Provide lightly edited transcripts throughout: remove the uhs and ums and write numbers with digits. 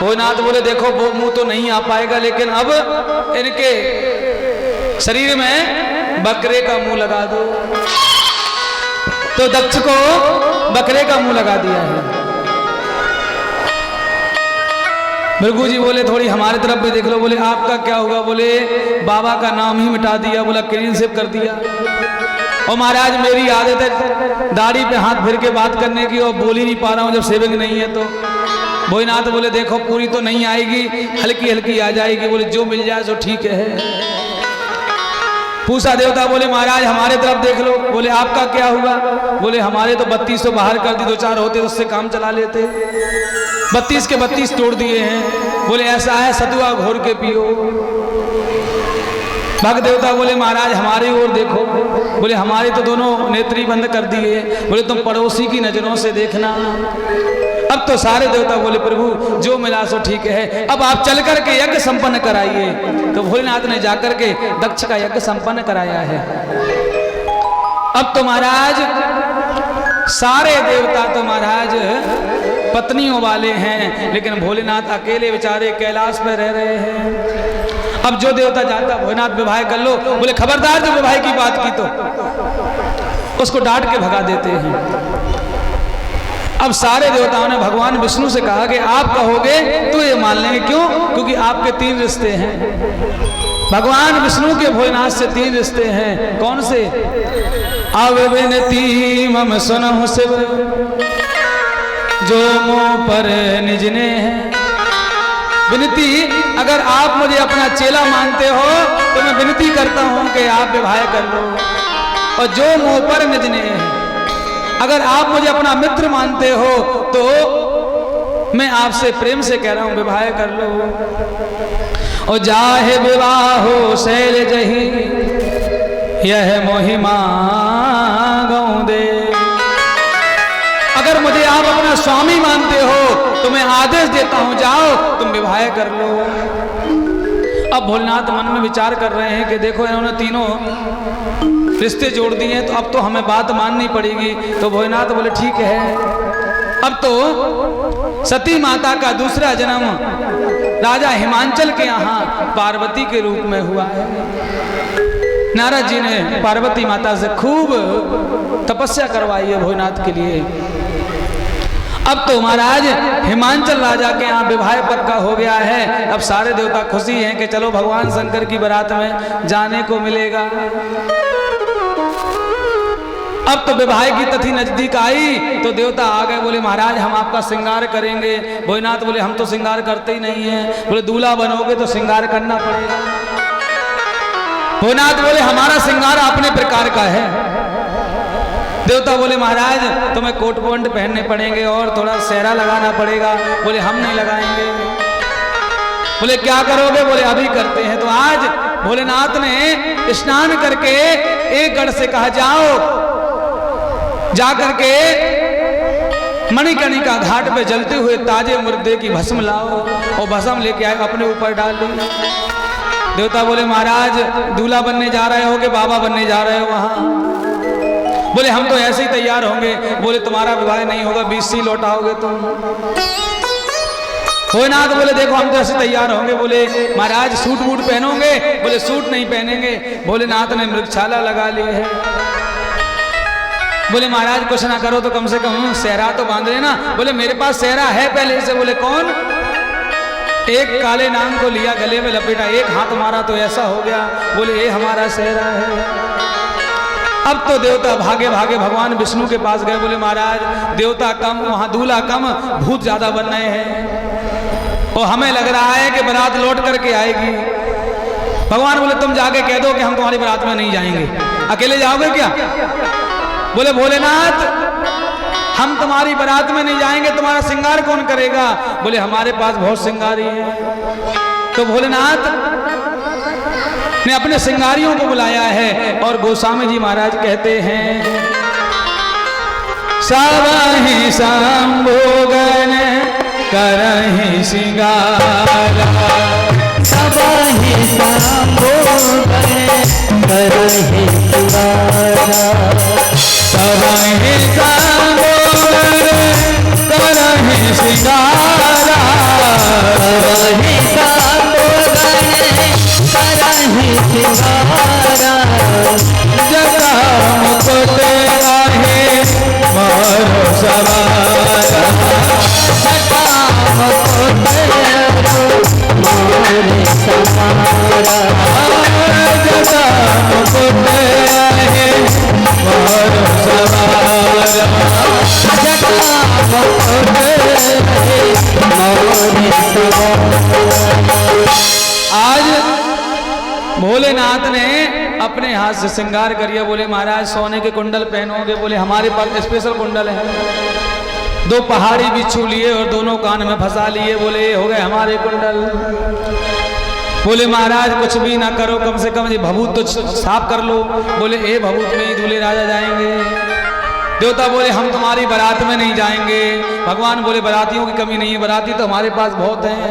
भोलेनाथ बोले देखो वो मुंह तो नहीं आ पाएगा, लेकिन अब इनके शरीर में बकरे का मुंह लगा दो। तो दक्ष को बकरे का मुंह लगा दिया है। भृगु जी बोले थोड़ी हमारे तरफ भी देख लो। बोले आपका क्या होगा? बोले बाबा का नाम ही मिटा दिया, बोला क्लीन शेव कर दिया। और महाराज मेरी आदत है दाढ़ी पे हाथ फिर के बात करने की, और बोल ही नहीं पा रहा हूं जब शेविंग नहीं है। तो भोलेनाथ बोले देखो पूरी तो नहीं आएगी, हल्की हल्की आ जाएगी। बोले जो मिल जाए सो ठीक है। पूछा देवता, बोले महाराज हमारे तरफ देख लो। बोले आपका क्या हुआ? बोले हमारे तो 32 तो बाहर कर दी, 2-4 होते तो उससे काम चला लेते, 32 के 32 तोड़ दिए हैं। बोले ऐसा है सतुआ घोर के पियो। भक्त देवता बोले महाराज हमारी ओर देखो। बोले हमारे तो दोनों नेत्री बंद कर दिए। बोले तुम पड़ोसी की नजरों से देखना। अब तो सारे देवता बोले प्रभु जो मिला सो ठीक है, अब आप चल कर के यज्ञ संपन्न कराइए। तो भोलेनाथ ने जाकर के दक्ष का यज्ञ संपन्न कराया है। अब तो महाराज सारे देवता तो महाराज पत्नियों वाले हैं, लेकिन भोलेनाथ अकेले बेचारे कैलाश में रह रहे हैं। अब जो देवता जाता भोलेनाथ विवाह कर लो। बोले खबरदार जो विवाह की बात की तो उसको डांट के भगा देते हैं। अब सारे देवताओं ने भगवान विष्णु से कहा कि आप कहोगे तो ये मान लेंगे। क्यों? क्योंकि आपके 3 रिश्ते हैं। भगवान विष्णु के भोलेनाथ से 3 रिश्ते हैं। कौन से? अब विनती मम सुनहु शिव, जो मुँह पर निजने है। विनती, अगर आप मुझे अपना चेला मानते हो तो मैं विनती करता हूं कि आप विवाह कर लो। और जो मुंह पर निजने है, अगर आप मुझे अपना मित्र मानते हो तो मैं आपसे प्रेम से कह रहा हूं विवाह कर लो। और जाहे विवाह हो शैल जही, यह मोहिमा गौ दे। अगर मुझे आप अपना स्वामी मानते हो तो मैं आदेश देता हूं जाओ तुम विवाह कर लो। अब भोलेनाथ मन में विचार कर रहे हैं कि देखो इन्होंने तीनों रिश्ते जोड़ दिए हैं, तो अब तो हमें बात माननी पड़ेगी। तो भोलेनाथ बोले ठीक है। अब तो सती माता का दूसरा जन्म राजा हिमांचल के यहाँ पार्वती के रूप में हुआ है। नारद जी ने पार्वती माता से खूब तपस्या करवाई है भोलेनाथ के लिए। अब तो महाराज हिमांचल राजा के यहाँ विवाह पक्का हो गया है। अब सारे देवता खुशी हैं कि चलो भगवान शंकर की बारात में जाने को मिलेगा। अब तो विवाह की तिथि नजदीक आई तो देवता आ गए। बोले महाराज हम आपका श्रृंगार करेंगे। भोलेनाथ बोले हम तो श्रृंगार करते ही नहीं है। बोले दूल्हा बनोगे तो श्रृंगार करना पड़ेगा। भोलेनाथ बोले हमारा श्रृंगार अपने प्रकार का है। देवता बोले महाराज तुम्हें कोट पैंट पहनने पड़ेंगे और थोड़ा सेहरा लगाना पड़ेगा। बोले हम नहीं लगाएंगे। बोले क्या करोगे? बोले अभी करते हैं। तो आज भोलेनाथ ने स्नान करके एक गढ़ से कहा जाओ, जा करके मणिकर्णिका घाट पे जलते हुए ताजे मुर्दे की भस्म लाओ। और भस्म लेके आए अपने ऊपर डाल दी। देवता बोले महाराज दूल्हा बनने जा रहे हो कि बाबा बनने जा रहे हो वहां? बोले हम तो ऐसे ही तैयार होंगे। बोले तुम्हारा विवाह नहीं होगा, 20 सी लौटाओगे तुम। भोलेनाथ बोले देखो हम तो ऐसे तैयार होंगे। बोले महाराज सूट वूट पहनोगे? बोले सूट नहीं पहनेंगे। भोलेनाथ ने मृगशाला लगा ली है। बोले महाराज कुछ ना करो तो कम से कम सेहरा तो बांध लेना। बोले मेरे पास सेहरा है पहले से। बोले कौन? एक काले नाग को लिया गले में लपेटा, एक हाथ मारा तो ऐसा हो गया। बोले ये हमारा सेहरा है। अब तो देवता भागे भागे भगवान विष्णु के पास गए। बोले महाराज देवता कम वहां दूल्हा कम, भूत ज्यादा बन रहे हैं और हमें लग रहा है कि बारात लौट करके आएगी। भगवान बोले तुम जाके कह दो कि हम तुम्हारी बारात में नहीं जाएंगे। अकेले जाओगे क्या? बोले भोलेनाथ हम तुम्हारी बारात में नहीं जाएंगे, तुम्हारा श्रृंगार कौन करेगा? बोले हमारे पास बहुत श्रृंगारी है। तो भोलेनाथ ने अपने श्रृंगारियों को बुलाया है और गोस्वामी जी महाराज कहते हैं सबहि संभोगन करहि श्रृंगारा, सबहि संभोगन करहि श्रृंगारा, सबहि संभोगन करहि श्रृंगारा, मोरे सवारा जटा मुकुट है मोर सवारा जटा मुकुट है मोरे सवारा। आज भोलेनाथ ने अपने हाथ से श्रृंगार करिए। बोले महाराज सोने के कुंडल पहनोगे? बोले हमारे पास स्पेशल कुंडल है। 2 पहाड़ी बिच्छू लिए और दोनों कान में फंसा लिए। बोले ये हो गए हमारे कुंडल। बोले महाराज कुछ भी ना करो, कम से कम ये भभूत तो साफ कर लो। बोले ए भभूत में ही दूल्हे राजा जाएंगे। देवता बोले हम तुम्हारी बारात में नहीं जाएंगे। भगवान बोले बारातियों की कमी नहीं है, बाराती तो हमारे पास बहुत हैं।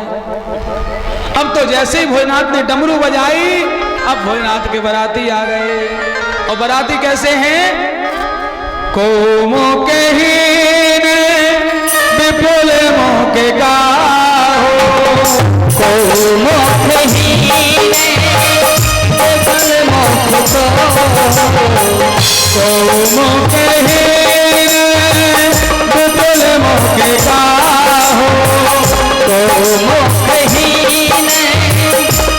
अब तो जैसे ही भोलेनाथ ने डमरू बजाई, अब भोलेनाथ के बाराती आ गए। और बाराती कैसे हैं? कोमो के हीन विपुल मोके गाहो, कोमो के हीन विपुल मोके गाहो, कोमो के हीन विपुल मोके गाहो, कोमो के हीन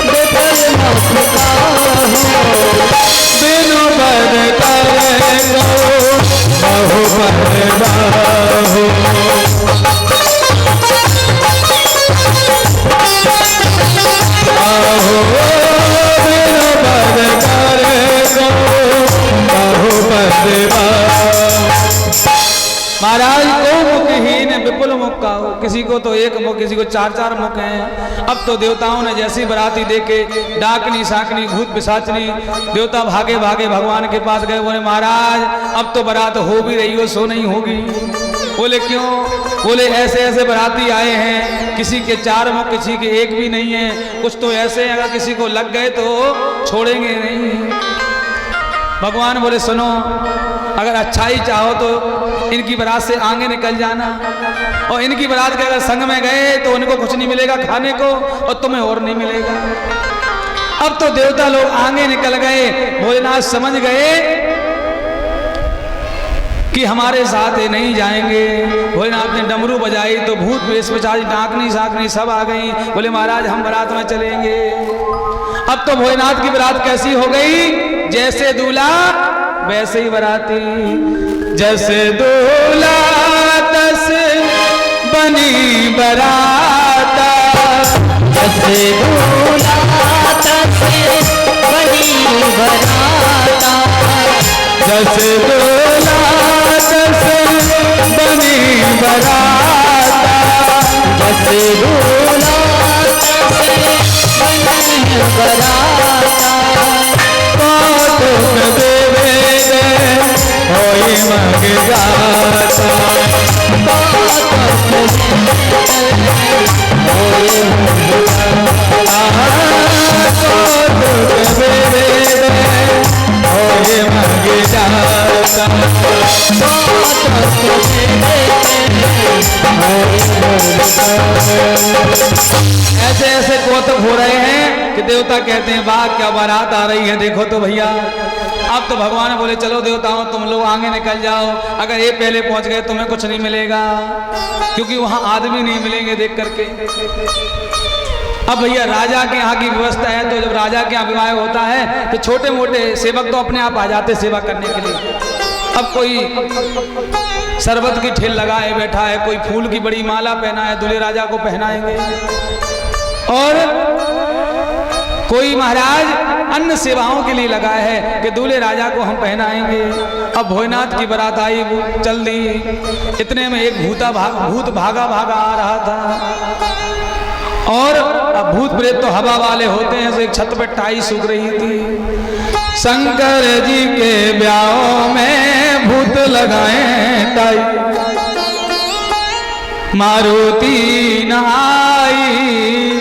विपुल मोके गाहो, बिनु बर कर बहु बर बाहो, आहो बिनु बर कर बहु बर बाहो। महाराज को मुखहीन विपुल मुख का हो, किसी को तो 1 मुख, किसी को 4-4 मुख हैं। अब तो देवताओं ने जैसी बाराती देखे, डाकनी साकनी भूत पिशाचनी, देवता भागे भागे भगवान के पास गए। बोले महाराज अब तो बारात हो भी रही हो, सो नहीं होगी। बोले क्यों? बोले ऐसे ऐसे बाराती आए हैं, किसी के 4 मुख, किसी के 1 भी नहीं है। कुछ तो ऐसे अगर किसी को लग गए तो छोड़ेंगे नहीं। भगवान बोले सुनो, अगर अच्छाई चाहो तो इनकी बारात से आगे निकल जाना, और इनकी बारात के अगर संग में गए तो उनको कुछ नहीं मिलेगा खाने को और तुम्हें और नहीं मिलेगा। अब तो देवता लोग आगे निकल गए। भोलेनाथ समझ गए कि हमारे साथ ये नहीं जाएंगे। भोलेनाथ ने डमरू बजाई तो भूत वेश पिशाच डाकनी साकनी सब आ गई। बोले महाराज हम बारात में चलेंगे। अब तो भोलेनाथ की बारात कैसी हो गई? जैसे दूल्हा वैसे ही बाराती, जैसे दूल्हा तस बनी बराता, जैसे दूल्हा तस बनी बराता, जैसे दूल्हा तस बनी बराता, जैसे दूल्हा तस बनी बराता, कौतुक देवे दे होई मग गाता, कौतुक देवे दे होई मग जाता। ऐसे ऐसे कौतुक हो रहे हैं कि देवता कहते हैं वाह क्या बारात आ रही है, देखो तो भैया। अब तो भगवान बोले चलो देवताओं तुम लोग आगे निकल जाओ, अगर ये पहले पहुंच गए तुम्हें कुछ नहीं मिलेगा, क्योंकि वहां आदमी नहीं मिलेंगे देख करके। अब भैया राजा के यहाँ की व्यवस्था है, तो जब राजा के यहाँ विवाह होता है तो छोटे मोटे सेवक तो अपने आप आ जाते सेवा करने के लिए। अब कोई शरबत की ठेल लगाए बैठा है, कोई फूल की बड़ी माला पहना है, दूल्हे राजा को पहनाएंगे, और कोई महाराज अन्य सेवाओं के लिए लगा है कि दूल्हे राजा को हम पहनाएंगे। अब भोलेनाथ की बारात आई, चल दी। इतने में एक भूत भागा भागा आ रहा था, और अब भूत प्रेत तो हवा वाले होते हैं, तो एक छत पर टाई सूख रही थी। शंकर जी के ब्याहों में भूत लगाए टाई, मारुति न आई।